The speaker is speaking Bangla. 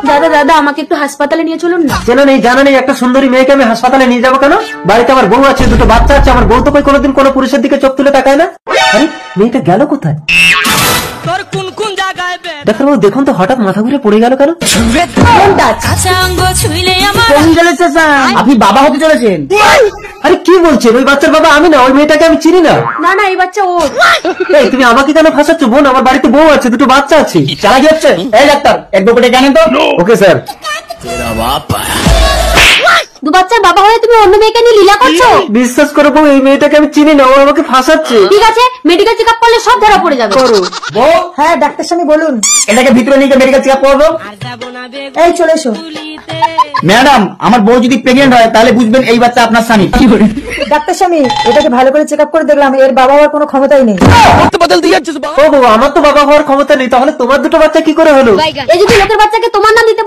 দাদা দাদা আমাকে একটু হাসপাতালে নিয়ে চলুন না। চেনা নেই জানা নেই একটা সুন্দরী মেয়েকে আমি হাসপাতালে নিয়ে যাবো কেন? বাড়িতে আমার বউ আছে, দুটো বাচ্চা আছে। আমার বউ তো কই কোনোদিন কোনো পুরুষের দিকে চোখ তুলে তাকায় না। আরে মেয়েটা গেল কোথায়? ডাক্তার বাবু দেখুন তো, হঠাৎ মাথা ঘুরে পড়ে গেল কেন? আপনি বাবা হতে চলেছেন? আরে কি বলছেন? ওই বাচ্চার বাবা আমি না, ওই মেয়েটাকে আমি চিনি না। না না এই বাচ্চা ওর। এই তুমি আমাকে কেন ফাঁসাচ্ছ? বোন, আমার বাড়িতে বউ আছে, দুটো বাচ্চা আছে। চালা কি হচ্ছে? এই ডাক্তার এক দু কোটি জানেন তো? Okay sir. দু বাচ্চার বাবা হয়ে তুমি অন্য মেয়েকে নিয়ে লীলা করছো? বিশ্বাস করো বউ, এই মেয়েটাকে আমি চিনি না, ও আমাকে ফাঁসাচ্ছে। ঠিক আছে মেডিকেল চেক আপ করলে সব ধরা পড়ে যাবে। বউ, হ্যাঁ ডাক্তার স্বামী বলুন। এটাকে ভিতরে নিয়ে মেডিকেল চেক আপ করবো। এই চলে এসো। ম্যাডাম, আমার বউ যদি প্রেগনেন্ট হয় তাহলে বুঝবেন এই বাচ্চা আপনার স্বামী। ডাক্তার স্বামী এটাকে ভালো করে চেক আপ করে দেখলাম, এর বাবা হওয়ার কোনো ক্ষমতাই নেই। ও বউ, আমার তো বাবা হওয়ার ক্ষমতা নেই, তাহলে তোমার দুটো বাচ্চা কি করে হলো? এই যদি লোকের বাচ্চাকে তোমার নাম দিতে